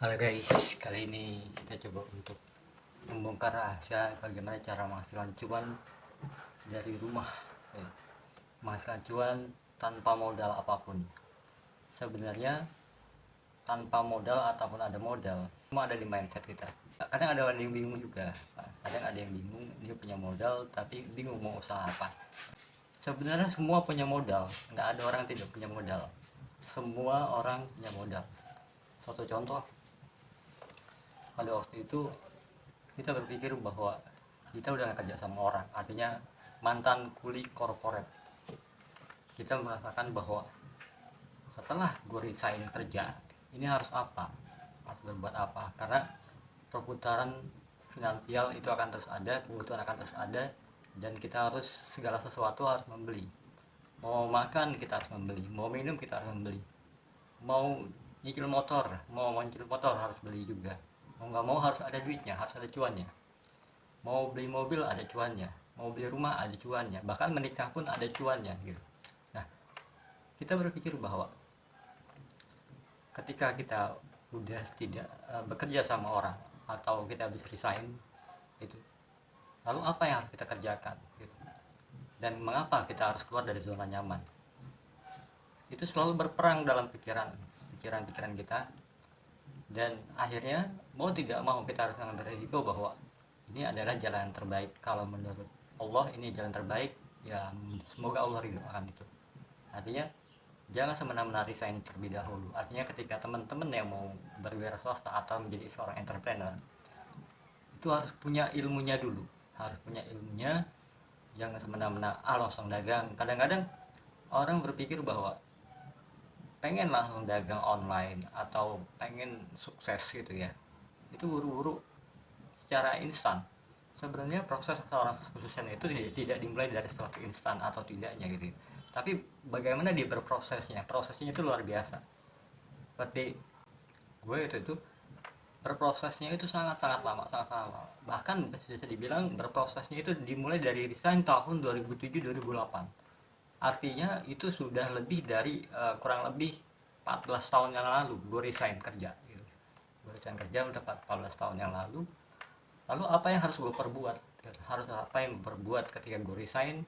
Halo guys, kali ini kita coba untuk membongkar rahasia bagaimana cara menghasilkan cuan dari rumah. Menghasilkan cuan tanpa modal apapun. Sebenarnya tanpa modal ataupun ada modal, semua ada di mindset kita. Kadang ada yang bingung juga, kadang ada yang bingung dia punya modal tapi bingung mau usaha apa. Sebenarnya semua punya modal, nggak ada orang yang tidak punya modal. Semua orang punya modal. Satu contoh, pada waktu itu kita berpikir bahwa kita udah gak kerja sama orang, artinya mantan kuli korporat. Kita merasakan bahwa setelah gue resign kerja, ini harus apa, harus berbuat apa, karena perputaran finansial itu akan terus ada, kebutuhan akan terus ada, dan kita harus segala sesuatu harus membeli. Mau makan kita harus membeli, mau minum kita harus membeli, mau nyicil motor, mau nyicil motor harus beli juga. Mau nggak mau harus ada duitnya, harus ada cuannya. Mau beli mobil ada cuannya, mau beli rumah ada cuannya, bahkan menikah pun ada cuannya gitu. Nah, kita berpikir bahwa ketika kita udah tidak bekerja sama orang atau kita bisa resign itu, lalu apa yang harus kita kerjakan gitu. Dan mengapa kita harus keluar dari zona nyaman, itu selalu berperang dalam pikiran kita. Dan akhirnya mau tidak mau kita harus mengambil risiko bahwa ini adalah jalan terbaik. Kalau menurut Allah ini jalan terbaik, ya semoga Allah ridho akan itu. Artinya jangan semena-mena resign terlebih dahulu. Artinya ketika teman-teman yang mau berwira swasta atau menjadi seorang entrepreneur, itu harus punya ilmunya dulu, harus punya ilmunya. Jangan semena-mena langsung dagang. Kadang-kadang orang berpikir bahwa pengen langsung dagang online atau pengen sukses gitu ya, itu buru-buru secara instan. Sebenarnya proses seorang sukses itu tidak dimulai dari sesuatu instan atau tidaknya gitu, tapi bagaimana dia prosesnya itu luar biasa. Seperti gue itu berprosesnya itu sangat lama, bahkan bisa dibilang berprosesnya itu dimulai dari resign tahun 2007-2008. Artinya itu sudah lebih dari kurang lebih 14 tahun yang lalu gue resign kerja gitu. Gue resign kerja udah 14 tahun yang lalu. Lalu apa yang harus gue perbuat? Harus apa yang berbuat ketika gue resign?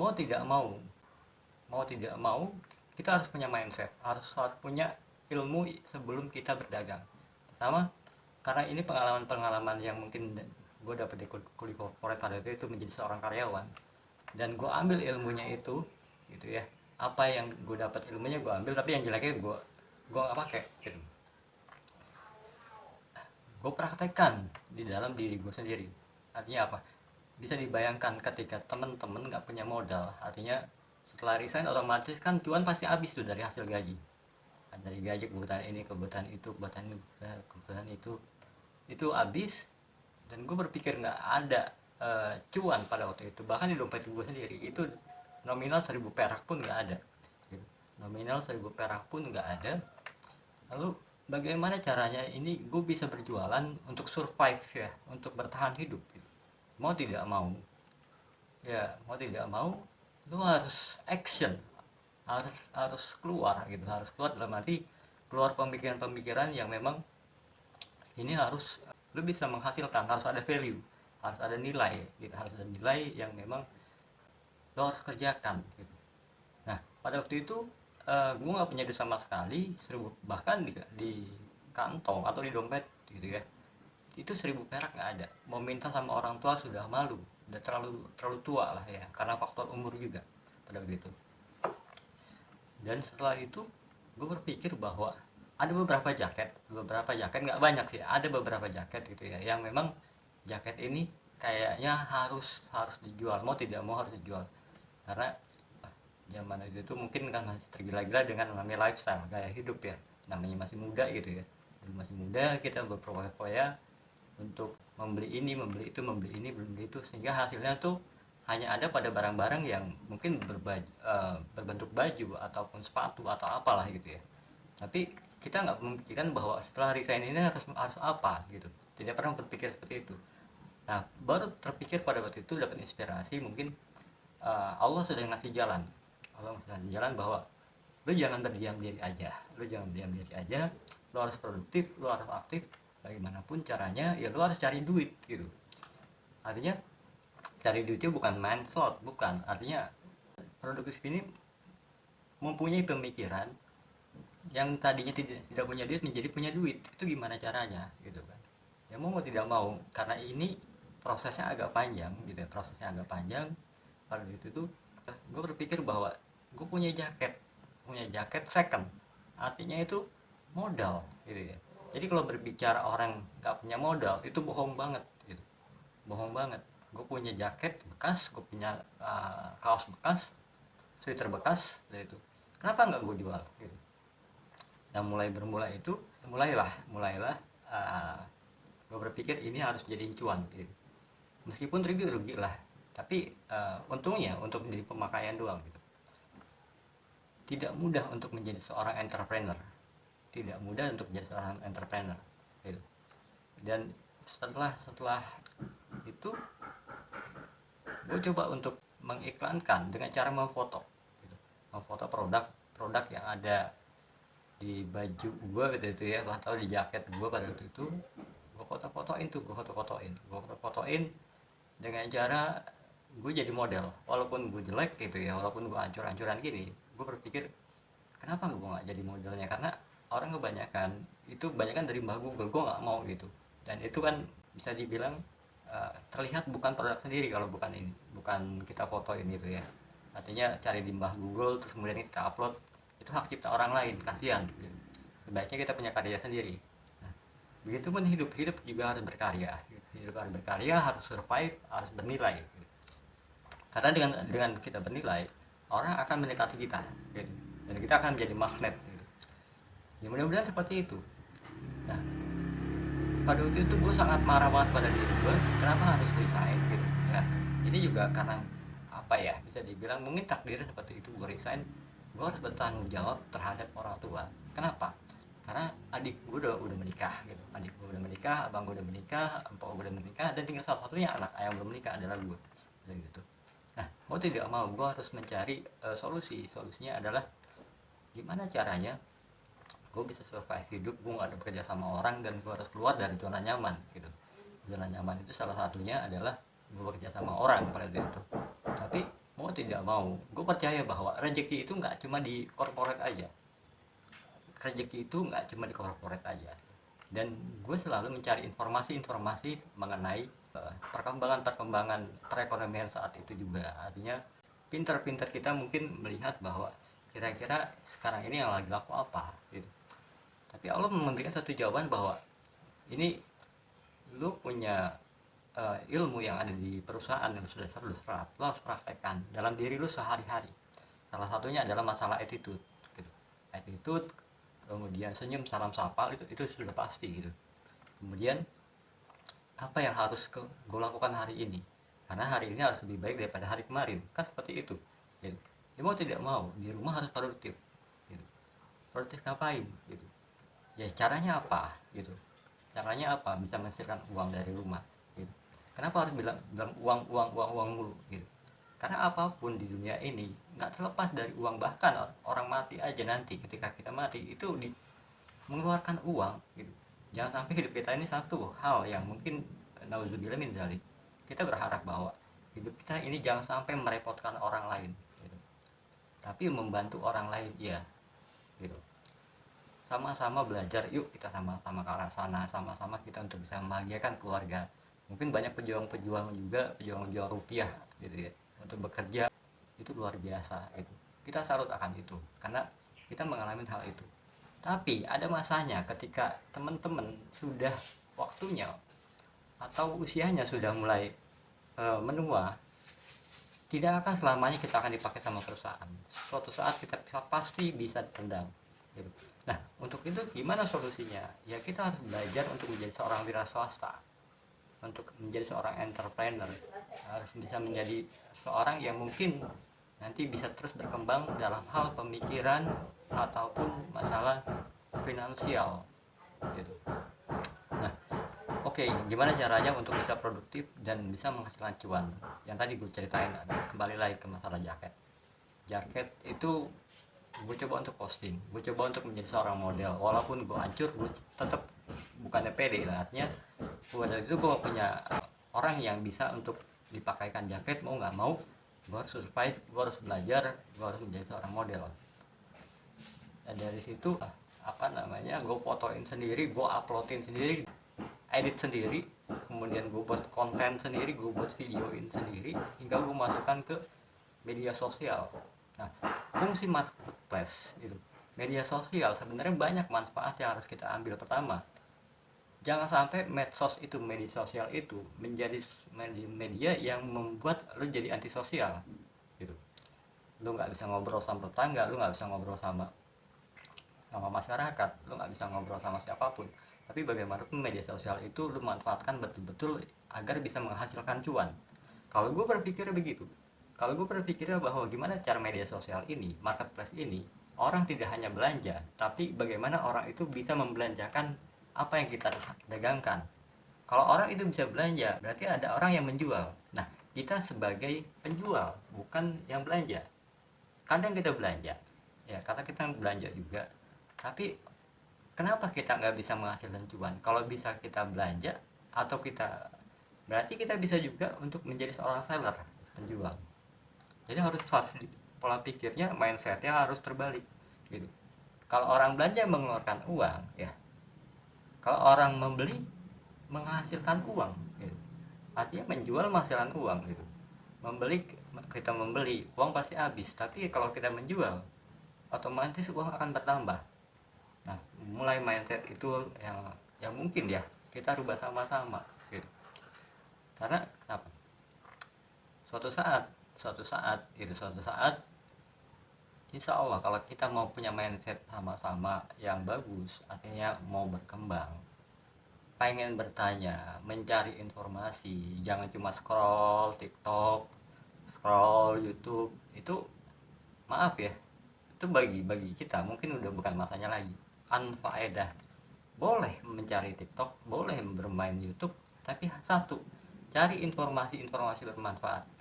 Mau tidak mau kita harus punya mindset, harus punya ilmu sebelum kita berdagang. Pertama, karena ini pengalaman yang mungkin gue dapat di kuliah korporat pada itu menjadi seorang karyawan, dan gue ambil ilmunya itu gitu ya. Apa yang gue dapat ilmunya gue ambil, tapi yang jeleknya gue nggak pakai gitu. Gue praktekkan di dalam diri gue sendiri. Artinya apa? Bisa dibayangkan ketika teman-teman nggak punya modal, artinya setelah resign otomatis kan cuan pasti habis tuh dari hasil gaji. Dari gaji kebutuhan ini, kebutuhan itu, kebutuhan itu habis. Dan gue berpikir nggak ada cuan pada waktu itu. Bahkan di dompet gue sendiri itu nominal 1000 perak pun nggak ada. Nominal 1000 perak pun nggak ada. Lalu bagaimana caranya ini gue bisa berjualan untuk survive ya, untuk bertahan hidup gitu. Mau tidak mau lu harus action, harus keluar gitu, harus keluar dalam arti keluar pemikiran-pemikiran yang memang ini harus lu bisa menghasilkan, harus ada value, harus ada nilai gitu, harus ada nilai yang memang lo harus kerjakan gitu. Nah pada waktu itu gue nggak punya duit sama sekali, 1000, bahkan di kantong atau di dompet gitu ya, itu 1000 perak nggak ada. Mau minta sama orang tua sudah malu, udah terlalu tua lah ya, karena faktor umur juga pada waktu itu. Dan setelah itu gue berpikir bahwa ada beberapa jaket nggak banyak sih, ada beberapa jaket gitu ya, yang memang jaket ini kayaknya harus dijual, mau tidak mau harus dijual. Karena zaman itu mungkin kan masih tergila-gila dengan namanya lifestyle, gaya hidup ya, namanya masih muda gitu ya. Dan masih muda kita berfoya-foya untuk membeli ini, membeli itu, membeli itu, sehingga hasilnya tuh hanya ada pada barang-barang yang mungkin berbentuk baju ataupun sepatu atau apalah gitu ya. Tapi kita nggak memikirkan bahwa setelah resign ini harus apa gitu, tidak pernah berpikir seperti itu. Nah baru terpikir pada waktu itu, dapat inspirasi mungkin Allah sudah ngasih jalan. Allah sudah ngasih jalan bahwa lu jangan berdiam diri aja, lu harus produktif, lu harus aktif, bagaimanapun caranya ya lu harus cari duit gitu. Artinya cari duitnya bukan main slot, bukan. Artinya produktif ini mempunyai pemikiran yang tadinya tidak punya duit menjadi punya duit. Itu gimana caranya gitu kan. Ya mau tidak mau, karena ini prosesnya agak panjang gitu ya, prosesnya agak panjang. Kalau itu tuh gue berpikir bahwa gue punya jaket second, artinya itu modal gitu ya. Jadi kalau berbicara orang nggak punya modal itu bohong banget gitu, bohong banget. Gue punya jaket bekas, gue punya kaos bekas, sweater bekas, itu kenapa nggak gue jual gitu. Nah mulai itu mulailah gue berpikir ini harus jadi cuan gitu. Meskipun rugi lah, tapi untungnya untuk menjadi pemakaian doang gitu. Tidak mudah untuk menjadi seorang entrepreneur, tidak mudah untuk menjadi seorang entrepreneur gitu. Dan setelah itu gue coba untuk mengiklankan dengan cara memfoto gitu. Memfoto produk yang ada di baju gue gitu itu ya, atau di jaket gue pada waktu itu. Gue fotoin dengan cara gue jadi model, walaupun gue jelek gitu ya, walaupun gue hancur-hancuran gini. Gue berpikir kenapa gue nggak jadi modelnya, karena orang kebanyakan dari mbah Google, gue nggak mau gitu. Dan itu kan bisa dibilang terlihat bukan produk sendiri kalau bukan kita fotoin gitu ya. Artinya cari di mbah Google terus kemudian kita upload, itu hak cipta orang lain, kasihan gitu. Sebaiknya kita punya karya sendiri. Nah, begitupun hidup juga harus berkarya, harus survive, harus bernilai gitu. Karena dengan kita bernilai, orang akan mendekati kita gitu. Dan kita akan menjadi magnet gitu. Ya mudah-mudahan seperti itu. Nah pada waktu itu gue sangat marah banget pada diri gue, kenapa harus resign gitu ya. Ini juga karena apa ya, bisa dibilang mungkin takdirnya seperti itu. Gue resign, gue harus bertanggung jawab terhadap orang tua. Kenapa? Karena adik gue udah menikah gitu, abang gue udah menikah, empok gue udah menikah, dan tinggal salah satunya anak ayah belum menikah adalah gue gitu. Nah mau tidak mau gue harus mencari solusinya adalah gimana caranya gue bisa survive hidup, gue gak ada bekerja sama orang, dan gue harus keluar dari zona nyaman gitu. Zona nyaman itu salah satunya adalah gue bekerja sama orang pada itu. Tapi mau tidak mau, gue percaya bahwa rezeki itu nggak cuma di corporate aja, dan gue selalu mencari informasi mengenai perkembangan perekonomian saat itu juga. Artinya pintar-pintar kita mungkin melihat bahwa kira-kira sekarang ini yang lagi laku apa gitu. Tapi Allah memberikan satu jawaban bahwa ini lu punya ilmu yang ada di perusahaan yang sudah serap, lu harus praktekkan dalam diri lu sehari-hari. Salah satunya adalah masalah attitude gitu. Attitude, kemudian senyum, salam sapa, itu sudah pasti gitu. Kemudian apa yang harus gue lakukan hari ini, karena hari ini harus lebih baik daripada hari kemarin, kan seperti itu gitu. Ya mau tidak mau di rumah harus produktif gitu. Produktif ngapain gitu ya, caranya apa gitu, bisa menghasilkan uang dari rumah gitu. Kenapa harus bilang uang mulu gitu, karena apapun di dunia ini nggak terlepas dari uang. Bahkan orang mati aja nanti, ketika kita mati itu mengeluarkan uang gitu. Jangan sampai hidup kita ini satu hal yang mungkin nauzubillah min dzalik, kita berharap bahwa hidup kita ini jangan sampai merepotkan orang lain gitu. Tapi membantu orang lain ya gitu. Sama-sama belajar, yuk kita sama-sama ke arah sana, sama-sama kita untuk bisa membahagiakan keluarga. Mungkin banyak pejuang-pejuang juga, pejuang-pejuang rupiah gitu ya, untuk bekerja itu luar biasa gitu. Kita salut akan itu karena kita mengalami hal itu. Tapi ada masanya ketika teman-teman sudah waktunya atau usianya sudah mulai menua, tidak akan selamanya kita akan dipakai sama perusahaan. Suatu saat kita pasti bisa ditendang gitu. Nah untuk itu gimana solusinya? Ya kita harus belajar untuk menjadi seorang wira swasta, untuk menjadi seorang entrepreneur, harus bisa menjadi seorang yang mungkin nanti bisa terus berkembang dalam hal pemikiran ataupun masalah finansial gitu. Nah oke, gimana caranya untuk bisa produktif dan bisa menghasilkan cuan? Yang tadi gue ceritain, kembali lagi ke masalah jaket itu gue coba untuk posting, gue coba untuk menjadi seorang model, walaupun gue hancur, gue tetap bukannya pede lah, artinya gue dari itu gue punya orang yang bisa untuk dipakaikan jaket, mau nggak mau gue harus survive, gue harus belajar, gue harus menjadi seorang model. Dan dari situ apa namanya, gue fotoin sendiri, gue uploadin sendiri, edit sendiri, kemudian gue buat konten sendiri, gue buat videoin sendiri, hingga gue masukkan ke media sosial. Nah, fungsi marketplace itu, media sosial sebenarnya banyak manfaat yang harus kita ambil. Pertama, jangan sampai medsos itu, media sosial itu menjadi media yang membuat lu jadi antisosial gitu. Lu nggak bisa ngobrol sama tetangga, lu nggak bisa ngobrol sama masyarakat, lu nggak bisa ngobrol sama siapapun. Tapi bagaimanapun media sosial itu lu manfaatkan betul-betul agar bisa menghasilkan cuan. Kalau gue berpikirnya begitu, kalau gue berpikirnya bahwa gimana cara media sosial ini, marketplace ini, orang tidak hanya belanja, tapi bagaimana orang itu bisa membelanjakan apa yang kita dagangkan. Kalau orang itu bisa belanja, berarti ada orang yang menjual. Nah, kita sebagai penjual, bukan yang belanja. Kadang kita belanja, ya karena kita belanja juga, tapi kenapa kita nggak bisa menghasilkan cuan? Kalau bisa kita belanja, atau kita, berarti kita bisa juga untuk menjadi seorang seller, penjual. Jadi harus pola pikirnya, mindsetnya harus terbalik gitu. Kalau orang belanja mengeluarkan uang, ya kalau orang membeli menghasilkan uang gitu. Artinya menjual menghasilkan uang gitu. Membeli, kita membeli, uang pasti habis, tapi kalau kita menjual otomatis uang akan bertambah. Nah, mulai mindset itu yang mungkin ya kita rubah sama-sama gitu. Karena kenapa? Suatu saat insya Allah kalau kita mau punya mindset sama-sama yang bagus, artinya mau berkembang, pengen bertanya, mencari informasi, jangan cuma scroll TikTok, scroll YouTube, itu maaf ya, itu bagi kita mungkin udah bukan masanya lagi, anfaedah. Boleh mencari TikTok, boleh bermain YouTube, tapi satu, cari informasi-informasi bermanfaat.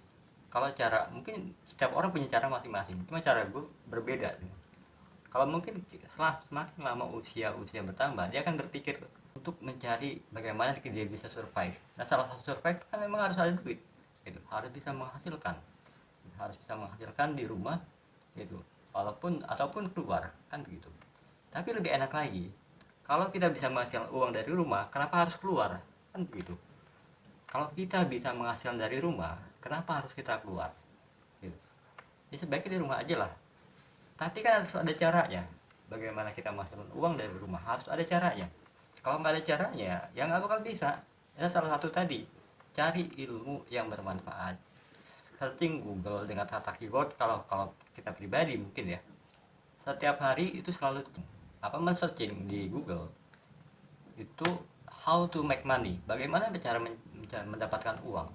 Kalau cara, mungkin setiap orang punya cara masing-masing, cuma cara gue berbeda. Kalau mungkin setelah semakin lama usia bertambah, dia akan berpikir untuk mencari bagaimana dia bisa survive. Nah, salah satu survive kan memang harus ada duit gitu, harus bisa menghasilkan di rumah gitu, walaupun ataupun keluar kan begitu. Tapi lebih enak lagi kalau kita bisa menghasilkan uang dari rumah, kenapa harus keluar, kan begitu. Kalau kita bisa menghasilkan dari rumah, kenapa harus kita keluar gitu. Ya sebaiknya di rumah aja lah. Tapi kan harus ada caranya. Bagaimana kita menghasilkan uang dari rumah, harus ada caranya. Kalau nggak ada caranya, ya nggak bakal bisa. Ya salah satu tadi, cari ilmu yang bermanfaat. Searching Google dengan kata keyword, kalau kita pribadi mungkin ya, setiap hari itu selalu men-searching di Google itu how to make money, bagaimana cara mendapatkan uang.